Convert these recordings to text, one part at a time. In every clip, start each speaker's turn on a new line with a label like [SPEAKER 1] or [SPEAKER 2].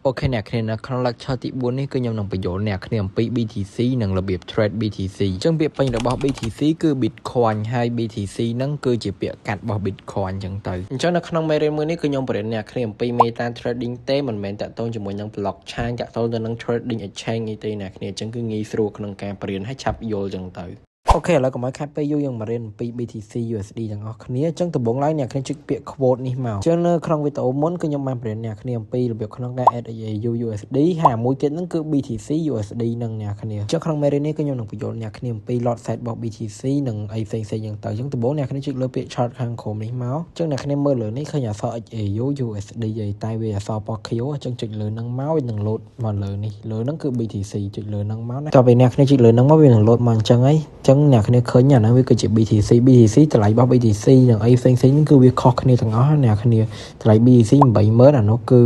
[SPEAKER 1] អូខេអ្នកគ្នានៅក្នុង lecture ទី4នេះគឺខ្ញុំនឹងបញ្យល់អ្នកគ្នាអំពី BTC និងរបៀប trade BTC អញ្ចឹងពាក្យពេញរបស់ BTC គឺ Bitcoin ហើយ BTC ហ្នឹងគឺជាពាក្យកាត់របស់ Bitcoin អញ្ចឹងទៅអញ្ចឹងនៅក្នុងមេរៀនមួយនេះគឺខ្ញុំបរិញ្ញាអ្នកគ្នាអំពី Meta Trading ទេមិនមែនតាក់ទងជាមួយនឹង blockchain តាក់ទងទៅនឹង trading exchange អីទេអ្នកគ្នាអញ្ចឹងគឺងាយស្រួលក្នុងការបរៀនហើយឆាប់យល់អញ្ចឹងទៅអូខេឥឡូវកុំឲ្យខាត់ពេលយូរយើងមករៀនអំពី BTC USD ទាំងអស់គ្នាអញ្ចឹងដំបូងឡើយអ្នកគ្នាចុចពាក្យ quote នេះមកអញ្ចឹងនៅក្នុងវីដេអូមុនគឺខ្ញុំបានបង្រៀនអ្នកគ្នាអំពីរបៀបក្នុងការ add AU USD ហើយមួយទៀតហ្នឹងគឺ BTC USD នឹងអ្នកគ្នាអញ្ចឹងក្នុងមេរៀននេះគឺខ្ញុំនឹងបញ្យល់អ្នកគ្នាអំពី lot size របស់ BTC និងអីផ្សេងៗយ៉ាងទៅអញ្ចឹងដំបូងអ្នកគ្នាចុចលើពាក្យ chart ខាងក្រោមនេះមកអញ្ចឹងអ្នកគ្នាមើលលើនេះឃើញអក្សរ AU USD ឯតែវាអក្សរពណ៌ខៀវអញ្ចឹងចុចលើហ្នឹងមកវានឹង load មកលើនេះលើហ្នឹងគឺ BTC ចុចលើហ្នឹងមកណាតោះពេលអ្នកគ្នាចុចលើហ្នឹងមកវានឹង load មកអញ្ចឹងហីអញ្ចឹងអ្នកគ្នាឃើញអាហ្នឹងវាគឺជា BTC តម្លៃរបស់ BTC និងអីផ្សេងៗហ្នឹងគឺវាខុសគ្នាទាំងអស់អ្នកគ្នាតម្លៃ BTC 80000អានោះគឺ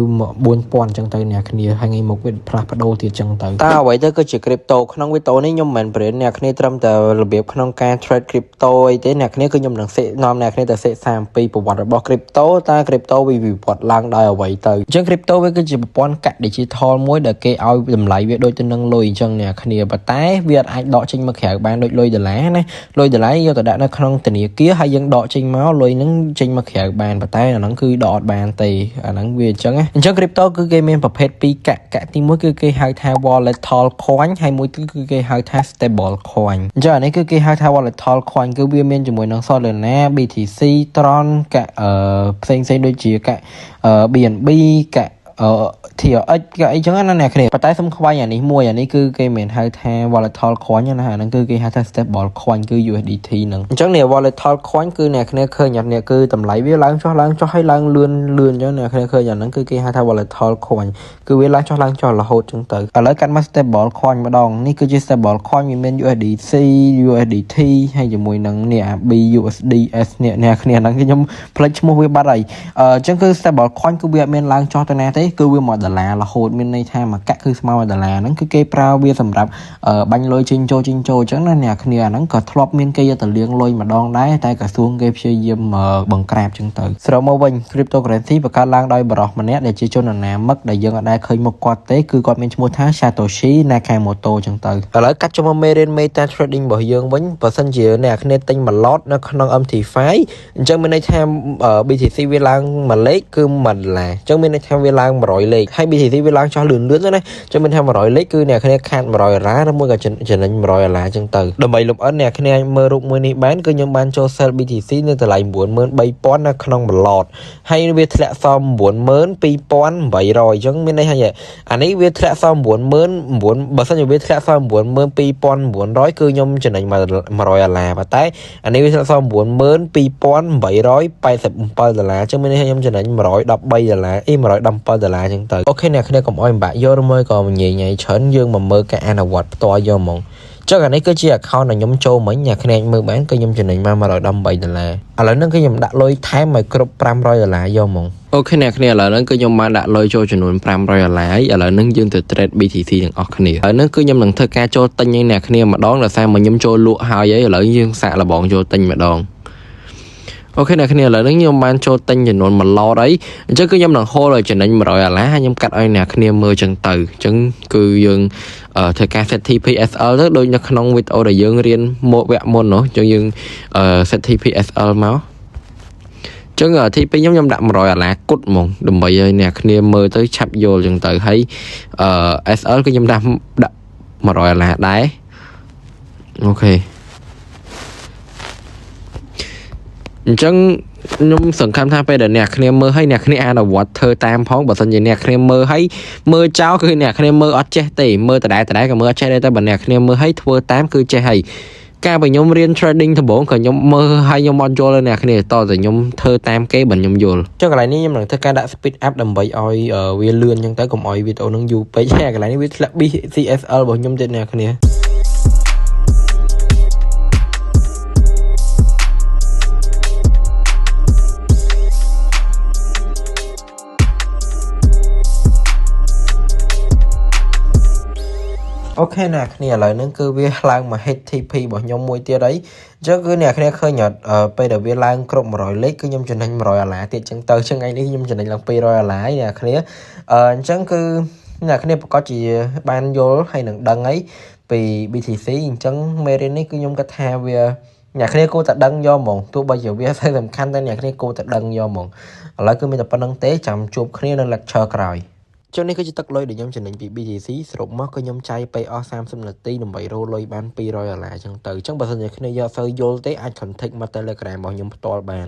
[SPEAKER 1] 4000អញ្ចឹងទៅអ្នកគ្នាហើយថ្ងៃមុខវាផ្លាស់ប្ដូរទៀតអញ្ចឹងទៅតើអ្វីទៅគឺជា crypto ក្នុងវីដេអូនេះខ្ញុំមិនមែនប្រៀនអ្នកគ្នាត្រឹមតែរបៀបក្នុងការ trade crypto អីទេអ្នកគ្នាគឺខ្ញុំនឹងនាំអ្នកគ្នាទៅសិក្សាអំពីប្រវត្តិរបស់ crypto តើ crypto វាវិវត្តឡើងដោយអ្វីទៅអញ្ចឹង crypto វាគឺជាប្រព័ន្ធកាក់ digital មួយដែលគេឲ្យតម្លៃវាដូចទៅនឹងលុយអញ្ចឹងអ្នកគ្នាប៉ុន្តែវាអាចដកចេញមកក្រៅបានដូចលុយដុល្លារណាលុយដុល្លារយកទៅដាក់នៅក្នុងធនាគារហើយយើងដកចេញមកលុយហ្នឹងចេញមកក្រៅបានប៉ុន្តែអាហ្នឹងគឺដកអត់បានទេអាហ្នឹងវាអញ្ចឹងណាអញ្ចឹង crypto គឺគេមានប្រភេទពីរកាក់ទី1គឺគេហៅថា volatile coin ហើយមួយគឺគេហៅថា stable coin អញ្ចឹងអានេះគឺគេហៅថា volatile coin គឺវាមានជាមួយនឹង Solana BTC Tron កាក់ផ្សេងៗដូចជាកាក់ BNB កាក់TRX ក៏អីចឹងណាអ្នកគ្នាប៉ុន្តែសុំខ្វែងអានេះមួយអានេះគឺគេមិនហៅថា volatile coin ណាអាហ្នឹងគឺគេហៅថា stable coin គឺ USDT ហ្នឹងអញ្ចឹងនេះ volatile coin គឺអ្នកគ្នាឃើញអានេះគឺតម្លៃវាឡើងចុះហើយឡើងលឿនអញ្ចឹងអ្នកគ្នាឃើញអាហ្នឹងគឺគេហៅថា volatile coin គឺវាឡើងចុះរហូតអញ្ចឹងទៅឥឡូវកាត់មក stable coin ម្ដងនេះគឺជា stable coin វាមាន USDC USDT ហើយជាមួយនឹងនេះ BUSDS អ្នកគ្នាហ្នឹងខ្ញុំផ្លេចឈ្មោះវាបាត់ហើយអញ្ចឹងគឺ stable coin គឺវាអត់មានឡើងចុះទៅណាទេគឺវា$1រហូតមានន័យថាមួយកាក់គឺស្មើ$1ហ្នឹងគឺគេប្រើវាសម្រាប់បាញ់លុយចេញចូលអញ្ចឹងណាអ្នកគ្នាអាហ្នឹងក៏ធ្លាប់មានគេយកទៅលាងលុយម្ដងដែរតែក្រសួងគេព្យាយាមបង្ក្រាបអញ្ចឹងទៅស្របមកវិញ cryptocurrency បង្កើតឡើងដោយបរិសម្នាក់ដែលជាជនអនាមិកដែលយើងអត់ដែលឃើញមុខគាត់ទេគឺគាត់មានឈ្មោះថា Satoshi Nakamoto អញ្ចឹងទៅឥឡូវកាត់ចូលមកមេរៀន Meta Trading របស់យើងវិញបើសិនជាអ្នកគ្នាទិញមួយ lot នៅក្នុង MT5 អញ្ចឹងមានន័យថា BTC វាឡើង1លេខគឺ$1អញ្ចឹងមានន័យថាវាឡើង100លេខហើយ BTC វាឡើងចុះលឿនណាចឹងមានថា100លេខគឺអ្នកគ្នាខាត$100ឬមួយក៏ចំណេញ$100អញ្ចឹងទៅដើម្បីលំអិនអ្នកគ្នាអាចមើលរូបមួយនេះបានគឺខ្ញុំបានចូល sell BTC នៅតម្លៃ93000នៅក្នុង1 lot ហើយវាធ្លាក់សល់92800អញ្ចឹងមានន័យថាអានេះវាធ្លាក់សល់99000បើសិនជាវាធ្លាក់សល់92900គឺខ្ញុំចំណេញ$100ប៉ុន្តែអានេះវាធ្លាក់សល់92887$អញ្ចឹងមានន័យថាខ្ញុំចំណេញ$113អី$117អញ្ចឹងទៅអូខេអ្នកគ្នាកុំអោយបាក់យកឬមួយក៏ញ៉ៃច្រើនយើងមកមើលការអនុវត្តផ្ទាល់យកហ្មងចឹងអានេះគឺជា account ដែលខ្ញុំចូលមិញអ្នកគ្នាមើលបានគឺខ្ញុំចំណេញបាន$113ឥឡូវហ្នឹងគឺខ្ញុំដាក់លុយថែមឲ្យគ្រប់$500យកហ្មងអូខេអ្នកគ្នាឥឡូវហ្នឹងគឺខ្ញុំបានដាក់លុយចូលចំនួន$500ហើយឥឡូវហ្នឹងយើងទៅ trade BTC ទាំងអស់គ្នាហើយហ្នឹងគឺខ្ញុំនឹងធ្វើការចូលទិញឲ្យអ្នកគ្នាម្ដងដោយសារមកខ្ញុំចូលលក់ហើយឥឡូវយើងសាកល្បងចូលទិញម្ដងអូខេអ្នកគ្នាឥឡូវនេះខ្ញុំបានចូលទិញចំនួន1 lot ហើយអញ្ចឹងគឺខ្ញុំនឹង hold ឲ្យចំណេញ$100ហើយខ្ញុំកាត់ឲ្យអ្នកគ្នាមើលចឹងទៅអញ្ចឹងគឺយើងធ្វើការ set TPSL ទៅដូចនៅក្នុងវីដេអូដែលយើងរៀនមកវគ្គមុនអញ្ចឹងយើងset TPSL មកអញ្ចឹង TP ខ្ញុំដាក់$100គត់ហ្មងដើម្បីឲ្យអ្នកគ្នាមើលទៅឆាប់យល់ចឹងទៅហើយSL គឺខ្ញុំដាក់$100ដែរអូខេអញ្ចឹងខ្ញុំសង្ឃឹមថាពេលដែលអ្នកគ្នាមើលហើយអ្នកគ្នាអនុវត្តធ្វើតាមផងបើសិនជាអ្នកគ្នាមើលហើយមើលចោលគឺអ្នកគ្នាមើលអត់ចេះទេមើលដដែលក៏មើលអត់ចេះដែរតែបើអ្នកគ្នាមើលហើយធ្វើតាមគឺចេះហើយការបើខ្ញុំរៀន trading ដំបូងក៏ខ្ញុំមើលហើយខ្ញុំអត់យល់ទេអ្នកគ្នាតតែខ្ញុំធ្វើតាមគេបើខ្ញុំយល់ចុះកន្លែងនេះខ្ញុំនឹងធ្វើការដាក់ speed up ដើម្បីឲ្យវាលឿនអញ្ចឹងទៅកុំឲ្យវីដេអូនឹងយូរពេកហើយកន្លែងនេះវាធ្លាក់ BCSL របស់ខ្ញុំទៀតអ្នកគ្នា អូខេអ្នកគ្នាឥឡូវហ្នឹងគឺវាឡើងមក HTP របស់ខ្ញុំមួយទៀតអីអញ្ចឹងគឺអ្នកគ្នាឃើញអត់ពេលដែលវាឡើងគ្រប់100លេខគឺខ្ញុំចំណេញ100ដុល្លារទៀតអញ្ចឹងទៅថ្ងៃនេះខ្ញុំចំណេញឡើង200ដុល្លារអ្នកគ្នាអញ្ចឹងគឺអ្នកគ្នាប្រកាសជាបានយល់ហើយនឹងដឹងអីពី BTC អញ្ចឹងមេរៀននេះគឺខ្ញុំគិតថាវាអ្នកគ្នាគួរតែដឹងយកហ្មងទោះបីជាវាសំខាន់តែអ្នកគ្នាគួរតែដឹងយកហ្មងឥឡូវគឺមានតែប៉ុណ្្នឹងទេចាំជួបគ្នានៅ lecture ក្រោយចុះនេះគឺជាទឹកលុយដែលខ្ញុំចំណេញពី BTC សរុបមកក៏ខ្ញុំចាយទៅអស់30នាទីដើម្បីរកលុយបាន200ដុល្លារអញ្ចឹងទៅអញ្ចឹងបើសិនជាគ្នាយកសូវយល់ទេអាច contact មក Telegram របស់ខ្ញុំផ្ទាល់បាន